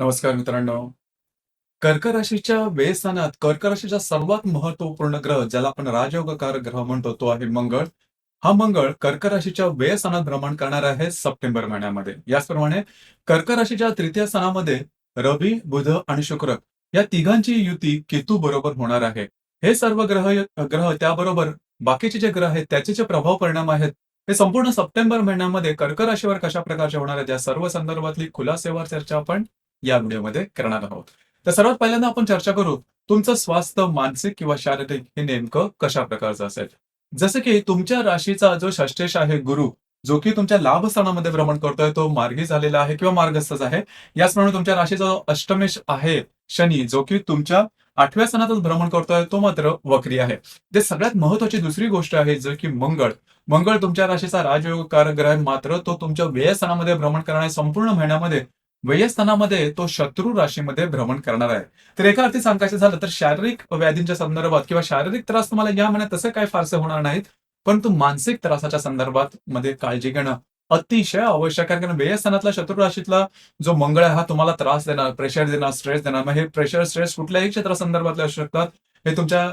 नमस्कार मित्रांनो. कर्क राशीच्या व्ययस्थानात कर्क राशीचा सर्वात महत्त्वपूर्ण ग्रह, ज्याला आपण राजयोगकार ग्रह म्हणतो, तो आहे मंगळ. हा मंगळ कर्क राशीच्या व्ययस्थानात भ्रमण करणार आहे सप्टेंबर महिन्यामध्ये. याचप्रमाणे कर्क राशीच्या तृतीय स्थानामध्ये रवी, बुध आणि शुक्र या तिघांची युती केतू बरोबर होणार आहे. हे सर्व ग्रह त्याबरोबर बाकीचे जे ग्रह आहेत त्याचे जे प्रभाव परिणाम आहेत, हे संपूर्ण सप्टेंबर महिन्यामध्ये कर्क राशीवर कशा प्रकारचे होणार आहेत, या सर्व संदर्भातली खुलासेवार चर्चा आपण या व्हिडिओमध्ये करणार आहोत. तर सर्वात पहिल्यांदा आपण चर्चा करू, तुमचं स्वास्थ्य मानसिक किंवा शारीरिक हे नेमकं कशा प्रकारचं असेल. जसं की तुमच्या राशीचा जो षष्टेश आहे गुरु, जो की तुमच्या लाभ स्थानामध्ये भ्रमण करतोय, तो मार्गी झालेला आहे किंवा मार्गस्थच आहे. याचप्रमाणे तुमच्या राशीचा जो अष्टमेश आहे शनी, जो की तुमच्या 8व्या स्थानातच भ्रमण करतोय, तो मात्र वक्री आहे. ते सगळ्यात महत्वाची दुसरी गोष्ट आहे, जो की मंगळ. मंगळ तुमच्या राशीचा राजयोगकारक ग्रह आहे, मात्र तो तुमच्या व्यय स्थानामध्ये भ्रमण करणाऱ्या संपूर्ण महिन्यामध्ये व्ययस्थानामध्ये तो शत्रू राशीमध्ये भ्रमण करणार आहे. तर एका अर्थी सांगायचं झालं तर शारीरिक व्याधींच्या संदर्भात किंवा शारीरिक त्रास तुम्हाला या महिन्यात तसे काही फारसे होणार नाहीत. परंतु मानसिक त्रासाच्या संदर्भात मध्ये काळजी घेणं अतिशय आवश्यक आहे. कारण व्ययस्थानातला शत्रू राशीतला जो मंगळ आहे, हा तुम्हाला त्रास देणार, प्रेशर देणार, स्ट्रेस देणार. मग हे प्रेशर, स्ट्रेस कुठल्याही क्षेत्रासंदर्भातले असू शकतात. हे तुमच्या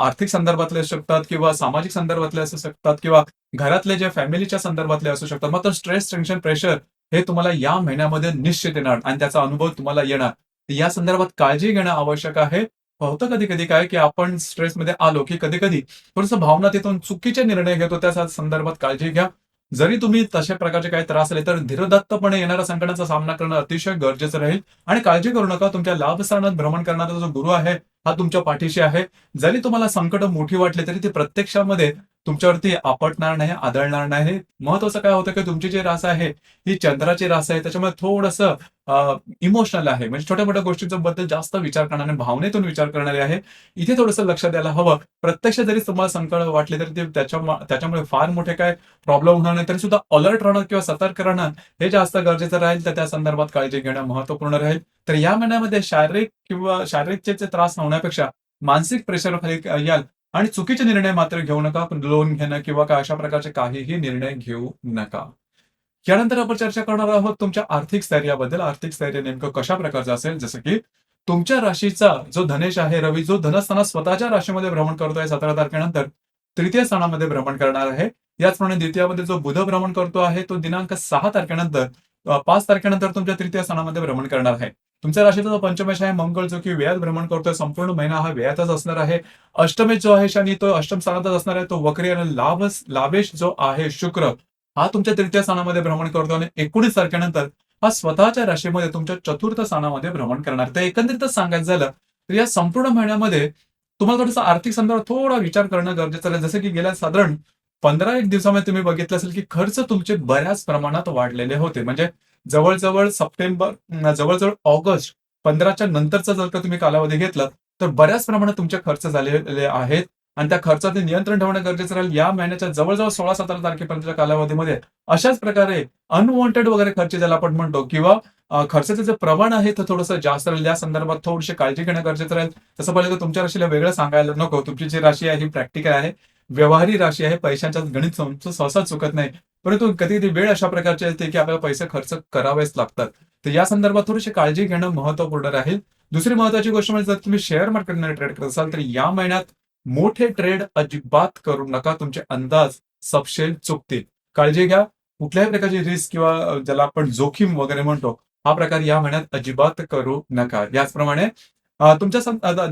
आर्थिक संदर्भातले असू शकतात किंवा सामाजिक संदर्भातले असू शकतात किंवा घरातले जे फॅमिलीच्या संदर्भातले असू शकतात. मात्र स्ट्रेस, टेन्शन, प्रेशर हे तुम्हाला या महिन्यामध्ये निश्चित येणार आणि त्याचा अनुभव तुम्हाला येणार. या संदर्भात काळजी घेणं आवश्यक आहे. होतं कधी-कधी काय, की आपण स्ट्रेसमध्ये आलो, की कधी-कधी थोडंसं भावना तिथून चुकीचे निर्णय घेतो. त्या संदर्भात काळजी घ्या. जरी तुम्ही तशा प्रकारचे काही त्रास आले, तर धीरोदात्तपणे येणाऱ्या संकटाचा सामना करणं अतिशय गरजेचं राहील. आणि काळजी करू नका, तुमच्या लाभस्थानात भ्रमण करणारा जो गुरु आहे, हा तुमच्या पाठीशी आहे. जरी तुम्हाला संकट मोठी वाटली, तरी ती प्रत्यक्षामध्ये तुमच्यावरती आपटणार नाही, आदळणार नाही. महत्वाचं काय होतं, की तुमची जी रास आहे, ही चंद्राची रास आहे. त्याच्यामुळे थोडंसं इमोशनल आहे. म्हणजे छोट्या-मोठ्या गोष्टींबद्दल जास्त विचार करणारे, भावनेतून विचार करणारे आहे. इथे थोडंसं लक्ष द्यायला हवं. प्रत्यक्ष जरी तुम्हाला संकट वाटले, तरी ते त्याच्यामुळे फार मोठे काय प्रॉब्लेम होणार नाही. तरी सुद्धा अलर्ट राहणं किंवा सतर्क राहणं हे जास्त गरजेचं राहील. तर त्या संदर्भात काळजी घेणं महत्त्वपूर्ण राहील. तर या महिन्यामध्ये शारीरिकचे जे त्रास होण्यापेक्षा मानसिक प्रेशर खाली याल आणि चुकीचे निर्णय मात्र घेऊ नका. लोन घेणं किंवा अशा प्रकारचे काहीही निर्णय घेऊ नका. यानंतर आपण चर्चा करणार आहोत तुमच्या आर्थिक स्थैर्याबद्दल. आर्थिक स्थैर्य नेमकं कशा प्रकारचं असेल, जसं की तुमच्या राशीचा जो धनेश आहे रवी, जो धनस्थानात स्वतःच्या राशीमध्ये भ्रमण करतोय 17 तारखेनंतर, तृतीय स्थानामध्ये भ्रमण करणार आहे. याचप्रमाणे द्वितीयामध्ये जो बुध भ्रमण करतो आहे, तो दिनांक 6 तारखेनंतर 5 तारखेनंतर तुमच्या तृतीय स्थानामध्ये भ्रमण करणार आहे. तुमच्या राशीचा जो पंचमेश आहे मंगळ, जो की व्ययात भ्रमण करतोय, संपूर्ण महिना हा व्ययातच असणार आहे. अष्टमेश जो आहे शनी, तो अष्टम स्थानातच असणार आहे, तो वक्री आणि लाभेश जो आहे शुक्र, हा तुमच्या तृतीय स्थानामध्ये भ्रमण करतो आणि 19 तारखेनंतर हा स्वतःच्या राशीमध्ये तुमच्या चतुर्थ स्थानामध्ये भ्रमण करणार. तर एकंदरीतच सांगायचं झालं तर या संपूर्ण महिन्यामध्ये तुम्हाला थोडंसं आर्थिक संदर्भात थोडा विचार करणं गरजेचं आहे. जसं की गेल्या साधारण 15-1 दिवसामध्ये तुम्ही बघितलं असेल, की खर्च तुमचे बऱ्याच प्रमाणात वाढलेले होते. म्हणजे जवळ-जवळ जवळ-जवळ ऑगस्ट 15च्या नंतरचा जर का तुम्ही कालावधी घेतला, तर बऱ्याच प्रमाणात तुमचे खर्च झालेले आहेत आणि त्या खर्चाचे नियंत्रण ठेवणं गरजेचं राहील. या महिन्याच्या जवळ-जवळ 16-17 तारखेपर्यंतच्या कालावधीमध्ये अशाच प्रकारे अनवॉन्टेड वगैरे खर्च ज्याला आपण म्हणतो किंवा खर्चाचं जे प्रमाण आहे ते थोडंसं जास्त राहील. या संदर्भात थोडीशी काळजी घेणं गरजेचं राहील. तसं पाहिलं तर तुमच्या राशीला वेगळं सांगायला नको. तुमची जी राशी आहे ही प्रॅक्टिकल आहे, व्यवहारी राशी आहे. पैशांच्या गणित तुमचं सहसा चुकत नाही. परंतु कधी-कधी वेळ अशा प्रकारची येते, की आपल्याला पैसे खर्च करावेच लागतात. तर या संदर्भात थोडीशी काळजी घेणं महत्त्वपूर्ण राहील. दुसरी महत्त्वाची गोष्ट म्हणजे जर तुम्ही शेअर मार्केटमध्ये ट्रेड करत असाल, तर या महिन्यात मोठे ट्रेड अजिबात करू नका. तुमचे अंदाज सपशेल चुकतील. काळजी घ्या. कुठल्याही प्रकारची रिस्क किंवा ज्याला आपण जोखीम वगैरे म्हणतो, हा प्रकार या महिन्यात अजिबात करू नका. याचप्रमाणे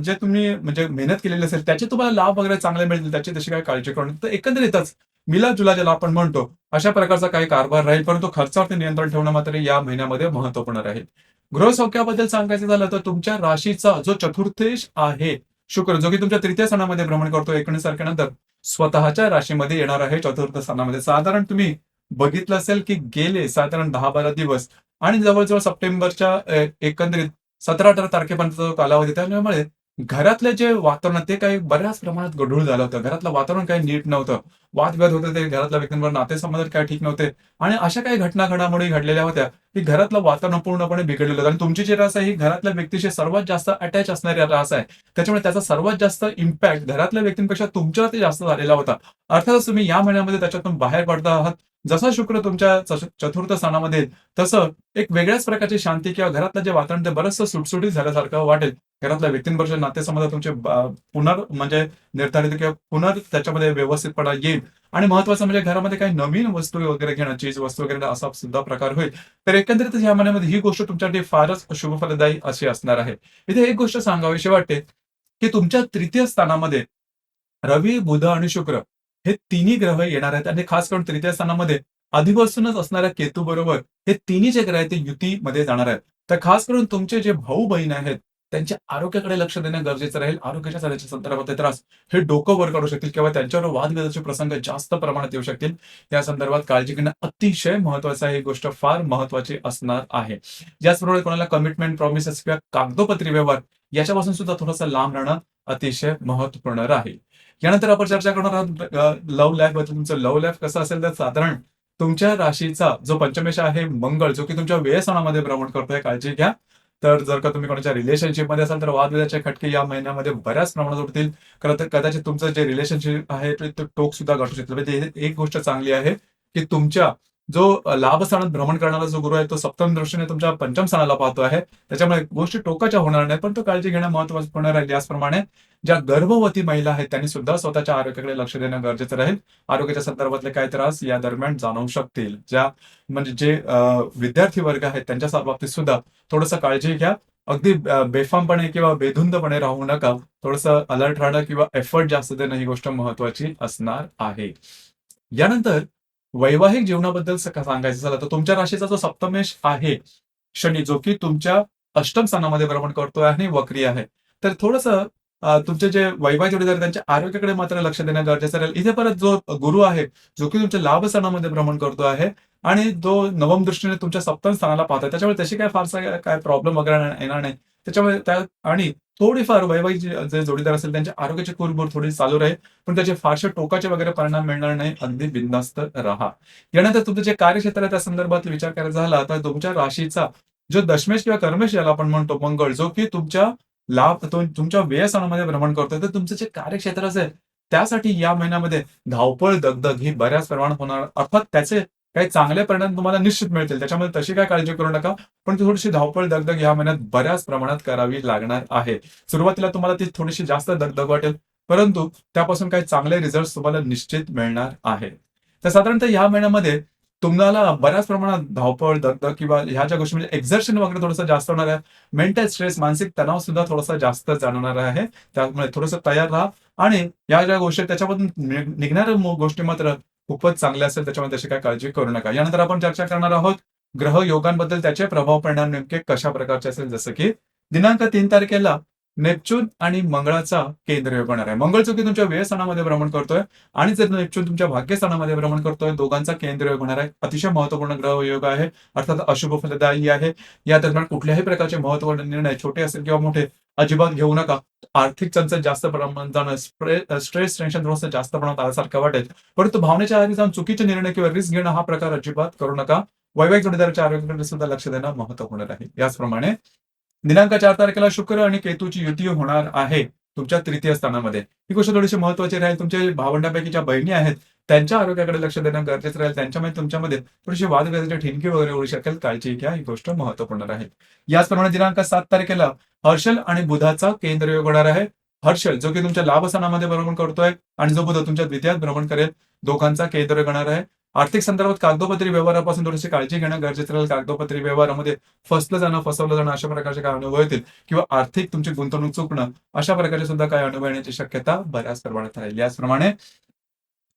जे तुम्ही म्हणजे मेहनत केलेली असेल, त्याचे तुम्हाला लाभ वगैरे चांगले मिळतील, त्याची तशी काही काळजी करू नका. तर एकंदरीतच मिला-जुला ज्याला आपण म्हणतो, अशा प्रकारचा काही कारभार राहील. परंतु खर्चावरती नियंत्रण ठेवणं मात्र या महिन्यामध्ये महत्त्वपूर्ण राहील. गृहसौख्याबद्दल सांगायचं झालं तर तुमच्या राशीचा जो चतुर्थेश आहे शुक्र, जो की तुमच्या तृतीय स्थानामध्ये भ्रमण करतो 19 तारखेनंतर स्वतःच्या राशीमध्ये येणार आहे चतुर्थ स्थानामध्ये. साधारण तुम्ही बघितलं असेल, की गेले साधारण 10-12 दिवस आणि जवळ-जवळ सप्टेंबरच्या एकंदरीत 17-18 तारखेपर्यंतचा जो कालावधी, त्यामुळे घरातले जे वातावरण ते काही बऱ्याच प्रमाणात गढूळ झालं होतं. घरातलं वातावरण काही नीट नव्हतं. वादविवाद होते ते घरातल्या व्यक्तींवर, नातेसंबंध काय ठीक नव्हते आणि अशा काही घडामोडी घडलेल्या होत्या, की घरातलं वातावरण पूर्णपणे बिघडलेलं होतं आणि तुमची जी रास आहे ही घरातल्या व्यक्तीशी सर्वात जास्त अटॅच असणारी रास आहे. त्याच्यामुळे त्याचा सर्वात जास्त इम्पॅक्ट घरातल्या व्यक्तींपेक्षा तुमच्यावरती जास्त झालेला होता. अर्थातच तुम्ही या महिन्यामध्ये त्याच्यातून बाहेर पडता आहात. जसा शुक्र तुमच्या चतुर्थ स्थानामध्ये येईल, तसं एक वेगळ्याच प्रकारची शांती किंवा घरातलं जे वातावरण ते बरचसं सुटसुटीत झाल्यासारखं वाटेल. घरातल्या व्यक्तींबरोबरचे नातेसंबंध तुमचे म्हणजे निर्धारित किंवा त्याच्यामध्ये व्यवस्थितपणा येईल आणि महत्वाचं म्हणजे घरामध्ये काही नवीन वस्तू वगैरे घेणं, चीज वस्तू वगैरे असा सुद्धा प्रकार होईल. तर एकंदरीतच या महिन्यामध्ये ही गोष्ट तुमच्यासाठी फारच शुभफलदायी अशी असणार आहे. इथे एक गोष्ट सांगावीशी वाटते, की तुमच्या तृतीय स्थानामध्ये रवी, बुध आणि शुक्र हे तिन्ही ग्रह येणार आहेत आणि खास करून तृतीय स्थानामध्ये आधीपासूनच असणाऱ्या केतू बरोबर हे तिन्ही जे ग्रह आहेत ते युतीमध्ये जाणार आहेत. तर खास करून तुमचे जे भाऊ-बहीण आहेत, त्यांच्या आरोग्याकडे लक्ष देणं गरजेचं राहील. आरोग्याच्या संदर्भातले त्रास हे डोकं वर काढू शकतील किंवा त्यांच्यावर वादविवादाचे प्रसंग जास्त प्रमाणात येऊ शकतील. या संदर्भात काळजी घेणं अतिशय महत्वाचं आहे. ही गोष्ट फार महत्वाची असणार आहे. याचबरोबर कोणाला कमिटमेंट, प्रॉमिसेस किंवा कागदोपत्री व्यवहार याच्यापासून सुद्धा थोडंसं लांब राहणं अतिशय महत्वपूर्ण राहील. यानंतर आपण चर्चा करणार आहोत लव्ह लाईफ बद्दल. तुमचं लव्ह लाईफ कसं असेल तर साधारण तुमच्या राशीचा जो पंचमेश आहे मंगळ, जो की तुमच्या व्ययस्थानामध्ये भ्रमण करतोय, काळजी घ्या. तर जर का तुम्ही कोणाच्या रिलेशनशिपमध्ये असाल तर वादविवादाचे खटके या महिन्यामध्ये बऱ्याच प्रमाणात उठतील. खरं तर कदाचित तुमचं जे रिलेशनशिप आहे ते टोक सुद्धा गाठू शकतं. म्हणजे एक गोष्ट चांगली आहे, की तुमच्या जो लाभ स्थानात भ्रमण करणारा जो गुरु आहे तो सप्तम दृष्टीने तुमच्या पंचम स्थानाला पाहतो आहे. त्याच्यामुळे गोष्टी टोकाच्या होणार नाही, पण तो काळजी घेणं महत्त्वपूर्ण राहील. याचप्रमाणे ज्या गर्भवती महिला आहेत त्यांनी सुद्धा स्वतःच्या आरोग्याकडे लक्ष देणं गरजेचं राहील. आरोग्याच्या संदर्भातले काही त्रास या दरम्यान जाणवू शकतील. म्हणजे जे विद्यार्थी वर्ग आहेत त्यांच्या बाबतीत सुद्धा थोडंसं काळजी घ्या. अगदी बेफामपणे किंवा बेधुंदपणे राहू नका. थोडंसं अलर्ट राहणं किंवा एफर्ट जास्त देणं ही गोष्ट महत्वाची असणार आहे. यानंतर वैवाहिक जीवनाबद्दल सांगायचं झालं तर तुमच्या राशीचा जो सप्तमेश आहे शनी, जो की तुमच्या अष्टम स्थानामध्ये भ्रमण करतोय आणि वक्री आहे. तर थोडंसं तुमचे जे वैवाहिक जोडीदार आहेत, त्यांच्या आरोग्याकडे मात्र लक्ष देणं गरजेचं राहील. इथे परत जो गुरु आहे, जो की तुमच्या लाभ स्थानामध्ये भ्रमण करतो आहे आणि तो नवम दृष्टीने तुमच्या सप्तम स्थानाला पाहतोय. त्याच्यामुळे तशी काय फारसा काय प्रॉब्लेम वगैरे येणार नाही. त्याच्यामुळे त्या आणि थोडीफार वैवाहिक जे जोडीदार असेल त्यांच्या आरोग्याची कुरबुर थोडी चालू राहील, पण त्याचे फारसे टोकाचे वगैरे परिणाम मिळणार नाही. अगदी बिनधास्त राहा. यानंतर तुमचं जे कार्यक्षेत्र आहे त्या संदर्भात विचार करायचा झाला तर तुमच्या राशीचा जो दशमेश किंवा कर्मेश ज्याला आपण म्हणतो मंगळ, जो की तुमच्या तुमच्या व्ययस्थानामध्ये भ्रमण करतोय, तर तुमचं जे कार्यक्षेत्र असेल त्यासाठी या महिन्यामध्ये धावपळ, दगदग ही बऱ्याच प्रमाणात होणार. अर्थात त्याचे काही चांगले परिणाम तुम्हाला निश्चित मिळतील. त्याच्यामध्ये तशी काही काळजी करू नका. पण थोडीशी धावपळ, दगदग या महिन्यात बऱ्याच प्रमाणात करावी लागणार आहे. सुरुवातीला तुम्हाला ती थोडीशी जास्त दगदग वाटेल, परंतु त्यापासून काही चांगले रिझल्ट्स तुम्हाला निश्चित मिळणार आहे. तर साधारणतः या महिन्यामध्ये तुम्हाला बऱ्याच प्रमाणात धावपळ, दगदग किंवा ह्या ज्या गोष्टी म्हणजे एक्झर्शन वगैरे थोडंसं जास्त होणार आहे. मेंटल स्ट्रेस, मानसिक तणाव सुद्धा थोडासा जास्त जाणवणार आहे. त्यामुळे थोडंसं तयार राहा आणि या ज्या गोष्टी त्याच्यामधून निघणाऱ्या गोष्टी मात्र खूपच चांगल्या असेल. त्याच्यामध्ये तशी काही काळजी करू नका. यानंतर आपण चर्चा करणार आहोत ग्रह योगांबद्दल. त्याचे प्रभाव परिणाम नेमके कशा प्रकारचे असेल, जसं की दिनांक 3 तारखेला नेपच्यून आणि मंगळाचा केंद्र योग होणार आहे. मंगळ जो की तुमच्या व्ययस्थानामध्ये भ्रमण करतोय आणि जर नेपच्यून तुमच्या भाग्यस्थानामध्ये भ्रमण करतोय, दोघांचा केंद्र योग होणार आहे. अतिशय महत्वपूर्ण ग्रह योग आहे, अर्थात अशुभ फलदायी आहे. या दरम्यान कुठल्याही प्रकारचे महत्वपूर्ण निर्णय छोटे असेल किंवा मोठे अजिबात घेऊ नका. आर्थिक चणचण जास्त प्रमाणात जाणं, स्ट्रेस, टेन्शन थोडंसं जास्त प्रमाणात आल्यासारखं वाटेल. परंतु भावनेच्या आधी जाऊन चुकीचे निर्णय किंवा रिस्क घेणं हा प्रकार अजिबात करू नका. वैवाहिक जोडीदाराच्या आरोग्याकडे सुद्धा लक्ष देणं महत्वपूर्ण राहील. याचप्रमाणे दिनांक 4 तारखेला शुक्र आणि केतूची युती होणार आहे तुमच्या तृतीय स्थानामध्ये. ही गोष्ट थोडीशी महत्वाची राहील. तुमच्या भावंडांपैकी ज्या बहिणी आहेत त्यांच्या आरोग्याकडे लक्ष देणं गरजेचं राहील. त्यांच्यामध्ये तुमच्यामध्ये थोडीशी वादविवादाची ठिणगी वगैरे होऊ शकेल. काळजी घ्या, ही गोष्ट महत्वपूर्ण राहील. याचप्रमाणे दिनांक 7 तारखेला हर्षल आणि बुधाचा केंद्र योग होणार आहे. हर्षल जो की तुमच्या लाभस्थानामध्ये भ्रमण करतोय आणि जो बुध तुमच्या द्वितीयात भ्रमण करेल, दोघांचा केंद्र योग होणार आहे. आर्थिक संदर्भात कागदोपत्री व्यवहारापासून थोडीशी काळजी घेणं गरजेचं राहील. कागदोपत्री व्यवहारामध्ये फसलं जाणं, फसवलं जाणं अशा प्रकारचे काही अनुभव येतील किंवा आर्थिक तुमची गुंतवणूक चुकणं अशा प्रकारचे सुद्धा काही अनुभव येण्याची शक्यता बऱ्याच प्रमाणात राहील. याचप्रमाणे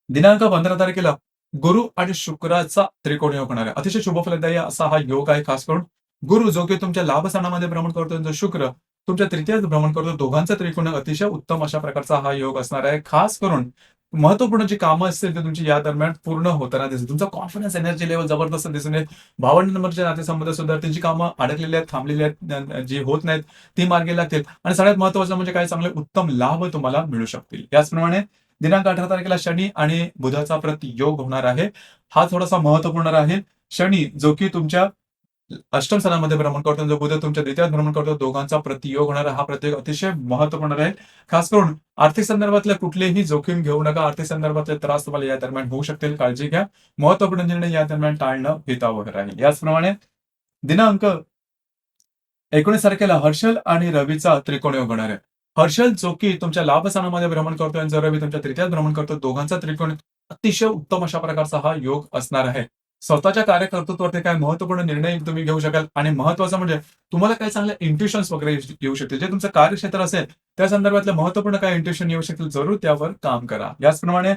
दिनांक 15 तारखेला गुरु आणि शुक्राचा त्रिकोण योग होणार आहे. अतिशय शुभफलदायी असा हा योग आहे. खास करून गुरु जो की तुमच्या लाभस्थानामध्ये भ्रमण करतो, जो शुक्र तुमच्या तृतीयात भ्रमण करतो, दोघांचा त्रिकोण अतिशय उत्तम अशा प्रकारचा हा योग असणार आहे. खास करून महत्वपूर्ण जी कामं असतील ते तुमची या दरम्यान पूर्ण होताना दिसेल. तुमचा कॉन्फिडन्स, एनर्जी लेवल जबरदस्त दिसून येईल. भावंडांवरचे नातेसंबंध सुद्धा त्यांची कामं अडकलेली आहेत, थांबलेली आहेत, जी होत नाहीत ती मार्गी लागतील आणि सगळ्यात महत्वाचं म्हणजे काही चांगले उत्तम लाभ तुम्हाला मिळू शकतील. याचप्रमाणे दिनांक 18 तारखेला शनी आणि बुधाचा प्रतियोग होणार आहे. हा थोडासा महत्त्वपूर्ण राहील. शनी जो की तुमच्या अष्टम स्थानामध्ये भ्रमण करतो, जो बुध तुमच्या द्वितीयात भ्रमण करतो, दोघांचा प्रतियोग होणार आहे. हा प्रतियोग अतिशय महत्त्वपूर्ण राहील. खास करून आर्थिक संदर्भातले कुठलेही जोखीम घेऊ नका. आर्थिक संदर्भातले त्रास तुम्हाला या दरम्यान होऊ शकतील. काळजी घ्या. महत्त्वपूर्ण निर्णय या दरम्यान टाळणं हितावह राहील. याचप्रमाणे दिनांक 19 तारखेला हर्षल आणि रवीचा त्रिकोण योग होणार आहे. हर्षल जो की तुमच्या लाभस्थानामध्ये भ्रमण करतो आणि जर रवी तुमच्या तृतीयात भ्रमण करतो, दोघांचा त्रिकोण अतिशय उत्तम अशा प्रकारचा हा योग असणार आहे. स्वतःच्या कार्यकर्तृत्वावरती काय महत्त्वपूर्ण निर्णय तुम्ही घेऊ शकाल आणि महत्त्वाचं म्हणजे तुम्हाला काही चांगले इंट्युशन्स वगैरे येऊ शकतील. जे तुमचं कार्यक्षेत्र असेल त्या संदर्भातलं महत्त्वपूर्ण काय इंट्युशन येऊ शकतील, जरूर त्यावर काम करा. याचप्रमाणे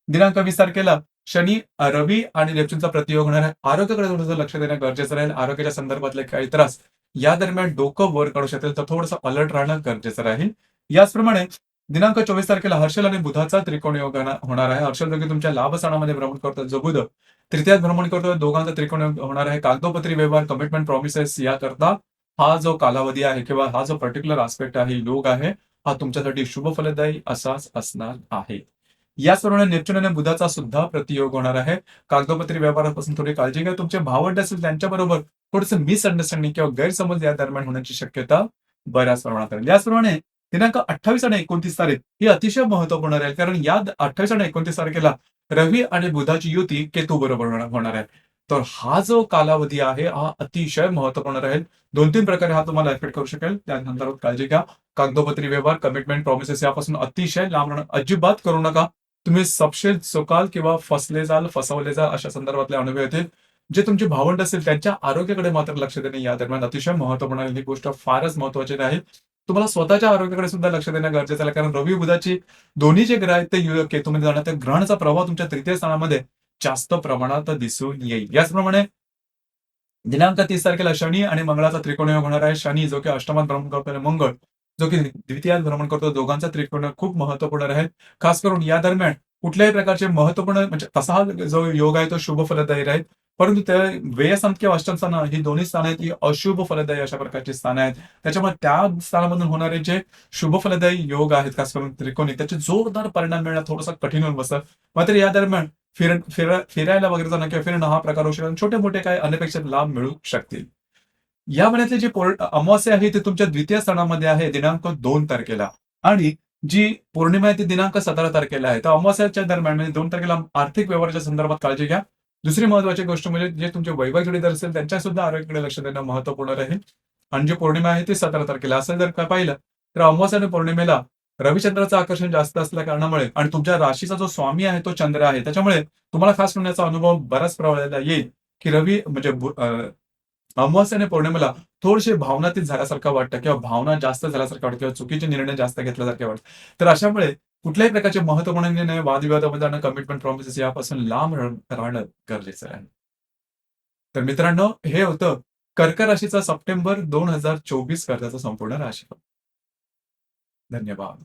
दिनांक 20 तारखेला शनी, रवी आणि नेपच्यूनचा प्रतियोग होणार आहे. आरोग्याकडे थोडंसं लक्ष देणं गरजेचं राहील. आरोग्याच्या संदर्भातले काही त्रास या दरम्यान डोकं वर काढू शकेल, तर थोडंसं अलर्ट राहणं गरजेचं राहील. याचप्रमाणे दिनांक 24 तारखेला हर्षल आणि बुधाचा त्रिकोण योग होणार आहे. हर्षल जो की तुमच्या लाभस्थानामध्ये भ्रमण करतो, जो बुध तृतीयात भ्रमण करतो, दोघांचा त्रिकोण योग होणार आहे. कागदोपत्री व्यवहार, कमिटमेंट, प्रॉमिसेस याकरता हा जो कालावधी आहे किंवा हा जो पर्टिक्युलर आस्पेक्ट आहे, योग आहे, हा तुमच्यासाठी शुभ फलदायी असाच असणार आहे. याचप्रमाणे नेपच्यून आणि बुधाचा सुद्धा प्रतियोग होणार आहे. कागदोपत्री व्यवहारापासून थोडी काळजी घ्या. तुमचे भावंड असेल त्यांच्याबरोबर थोडंसं मिसअंडरस्टँडिंग किंवा गैरसमज या दरम्यान होण्याची शक्यता बऱ्याच प्रमाणात आहे. याचप्रमाणे दिनांक 28 आणि 29 तारीख ही अतिशय महत्त्वपूर्ण राहील. कारण या 28 आणि 29 तारखेला रवी आणि बुधाची युती केतू बरोबर होणार आहे. तर हा जो कालावधी आहे हा अतिशय महत्त्वपूर्ण राहील. 2-3 प्रकारे हा तुम्हाला इफेक्ट करू शकेल. त्यानंतर काळजी घ्या. कागदोपत्री व्यवहार, कमिटमेंट, प्रॉमिसेस यापासून अतिशय लांब राहणं अजिबात करू नका. तुम्ही सपशेल चुकाल किंवा फसले जाल, फसवले जाल अशा संदर्भातले अनुभव येतील. जे तुमचे भावंड असेल त्यांच्या आरोग्याकडे मात्र लक्ष देणे या दरम्यान अतिशय महत्त्वपूर्ण आहे. ही गोष्ट फारच महत्त्वाची आहे. तुम्हाला स्वतःच्या आरोग्याकडे सुद्धा लक्ष देणं गरजेचं आहे. कारण रवी, बुधाची दोन्ही जे ग्रह आहेत ते केतूमध्ये जाणार. त्या ग्रहांचा प्रभाव तुमच्या तृतीय स्थानामध्ये जास्त प्रमाणात दिसून येईल. याचप्रमाणे दिनांक 30 तारखेला शनी आणि मंगळाचा त्रिकोण योग होणार आहे. शनी जो की अष्टमात भ्रमण करतो आणि मंगळ जो की द्वितीयात भ्रमण करतो, दोघांचा त्रिकोण खूप महत्त्वपूर्ण राहील. खास करून या दरम्यान कुठल्याही प्रकारचे महत्त्वपूर्ण म्हणजे तसा हा जो योग आहे तो शुभ फलदायी राहील. परंतु त्या व्ययस्थान किंवा अष्टम स्थान ही दोन्ही स्थानं आहेत, ही अशुभ फलदायी अशा प्रकारची स्थानं आहेत. त्याच्यामुळे त्या स्थानामधून होणारे जे शुभ फलदायी योग आहेत, खास करून त्रिकोणी, त्याचे जोरदार परिणाम मिळणं थोडंसं कठीण होऊन बसतं. मात्र या दरम्यान फिरायला वगैरे जाणं किंवा फिरणं हा प्रकार होऊ शकतो आणि छोटे-मोठे काही अनपेक्षित लाभ मिळू शकतील. या महिन्यातली जी अमावास्या आहे ती तुमच्या द्वितीय स्थानामध्ये आहे दिनांक 2 तारखेला आणि जी पौर्णिमा आहे ती दिनांक 17 तारखेला आहे. तर अमावास्याच्या दरम्यान म्हणजे 2 तारखेला आर्थिक व्यवहाराच्या संदर्भात काळजी घ्या. दुसरी महत्त्वाची गोष्ट म्हणजे जे तुमचे वैवाहिक जोडीदार असेल त्यांच्या सुद्धा आरोग्याकडे लक्ष देणं महत्त्वपूर्ण राहील. आणि जी पौर्णिमा आहे ती 17 तारखेला. असं जर का पाहिलं तर अमावास्या आणि पौर्णिमेला रविचंद्राचं आकर्षण जास्त असल्या कारणामुळे आणि तुमच्या राशीचा जो स्वामी आहे तो चंद्र आहे. त्याच्यामुळे तुम्हाला खास करून याचा अनुभव बऱ्याच प्रमाणात येईल, की रवी म्हणजे अमावास्या आणि पौर्णिमेला थोडीशी भावनातीत झाल्यासारखं वाटतं किंवा भावना जास्त झाल्यासारखं वाटतं किंवा चुकीचे निर्णय जास्त घेतल्यासारखे वाटतं. तर अशामुळे कुठल्याही प्रकारचे महत्त्वपूर्ण निर्णय, वादविवादामध्ये जाणं, कमिटमेंट, प्रॉमिसेस यापासून लांब राहणं गरजेचं आहे. तर मित्रांनो, हे होतं कर्क राशीचा सप्टेंबर 2024 करताचा संपूर्ण राशीफळ. धन्यवाद.